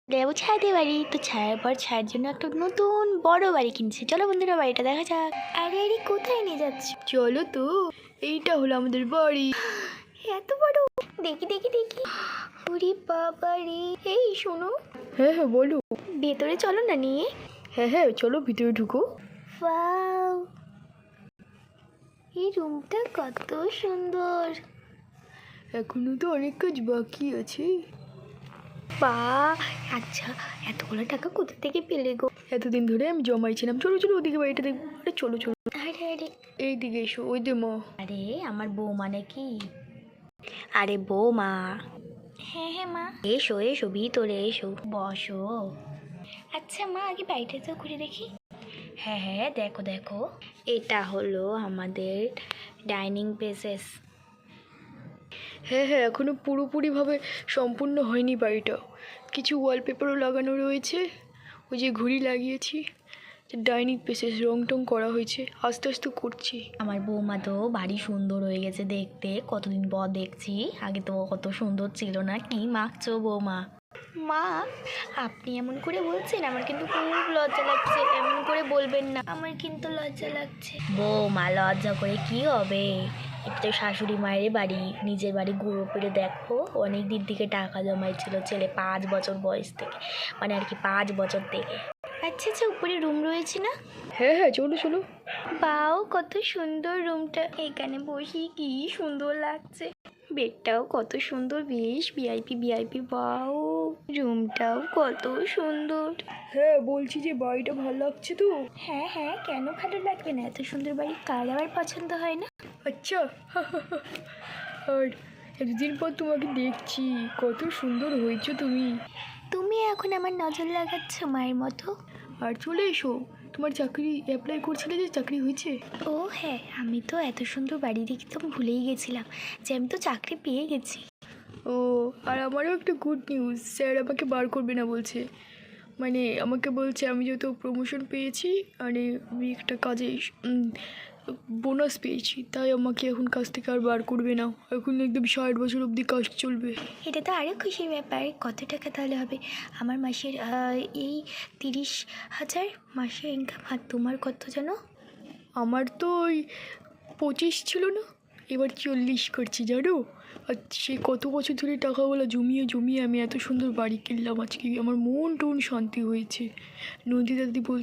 দেবো ছাদে বাড়ি, তো ছায়ার পর ছায়ের জন্য একটা নতুন বড় বাড়ি কিনছে। চলো বন্ধুরা বাড়িটা দেখা যাক। আরে আরে কোথায় নিয়ে যাচ্ছ? চলো তো, এইটা হলো আমাদের বাড়ি। এত বড়! দেখি দেখি দেখি। ওরে বাবা রে! এই শোনো, হ্যাঁ হ্যাঁ বলো। ভেতরে চলো না নিয়ে। হ্যাঁ হ্যাঁ চলো ভিতরে ঢুকো। ওয়াও, এই রুমটা কত সুন্দর! এখনো তো অনেক কাজ বাকি আছে। বা, আচ্ছা এতগুলো টাকা কোথা থেকে পেলে গো? এতদিন ধরে আমি জমাইছিলাম। চলো চলো ওদিকে বাড়িটা দেখবো। আরে চলো চলো, আরে আরে এইদিকে এসো। ওই দে মা। আরে আমার বৌমা নাকি? আরে বৌমা, হ্যাঁ হ্যাঁ মা, এসো এসো ভিতরে এসো, বসো। আচ্ছা মা, আগে বাড়িটা তো ঘুরে দেখি। হ্যাঁ হ্যাঁ দেখো দেখো, এটা হলো আমাদের ডাইনিং প্লেসেস। হ্যাঁ হ্যাঁ এখনো পুরোপুরিভাবে সম্পূর্ণ হয়নি বাড়িটা। কিছু ওয়ালপেপারও লাগানো রয়েছে, ওই যে ঘুড়ি লাগিয়েছি। ডাইনিং প্লেসেস রং টং করা হয়েছে, আস্তে আস্তে করছি। আমার বৌমা তো ভারী সুন্দর হয়ে গেছে দেখতে, কতদিন পর দেখছি। আগে তো কত সুন্দর ছিল না। কি মাখছো বৌমা? মা, আপনি এমন করে বলছেন, আমার কিন্তু খুব লজ্জা লাগছে। এমন করে বলবেন না, আমার কিন্তু লজ্জা লাগছে। বৌমা লজ্জা করে কি হবে? এটা তো শাশুড়ি মায়ের বাড়ি, নিজের বাড়ি ঘুরো ফিরে দেখো। অনেক দিন থেকে টাকা জমাইছিল ছেলে, 5 বছর বয়স থেকে, মানে আর কি 5 বছর থেকে। আচ্ছা আচ্ছা, উপরে রুম রয়েছে না? হ্যাঁ হ্যাঁ চলো চলো। বাও, কত সুন্দর রুমটা। এখানে বসি কি সুন্দর লাগছে। বেডটাও কত সুন্দর, বেশ ভিআইপি ভিআইপি। বাও, রুমটাও কত সুন্দর। হ্যাঁ বলছি যে বাড়িটা ভালো লাগছে তো। হ্যাঁ হ্যাঁ, কেন ভালো লাগবে না? এত সুন্দর বাড়ি কার আবার পছন্দ হয় না? আচ্ছা। আর এতদিন পর তোমাকে দেখছি, কত সুন্দর হয়েছো তুমি। তুমি এখন আমার নজর লাগাচ্ছ মায়ের মতো। আর চলে এসো, তোমার চাকরি অ্যাপ্লাই করছিলে যে চাকরি হয়েছে। ও হ্যাঁ, আমি তো এত সুন্দর বাড়ি দেখে তো ভুলেই গেছিলাম যে আমি তো চাকরি পেয়ে গেছি। ও, আর আমারও একটা গুড নিউজ, স্যার আমাকে বার করবে না বলছে। মানে আমাকে বলছে আমি যেহেতু প্রমোশন পেয়েছি, মানে আমি একটা কাজে বোনাস পেয়েছি, তাই আমাকে এখন কাজ থেকে আর বার করবে না। এখন একদম 60 বছর অবধি কাজ চলবে। এটা তো আরও খুশির ব্যাপার। কত টাকা তাহলে হবে? আমার মাসের এই 30,000 মাসের ইনকাম। আর তোমার কত যেন? আমার তো ওই 25 ছিল না, এবার 40 করছি জানো। আর সে কত বছর ধরে টাকাগুলো জমিয়ে জমিয়ে আমি এত সুন্দর বাড়ি কিনলাম। আজকে আমার মন টন শান্তি হয়েছে। নন্দিতা দিদি বল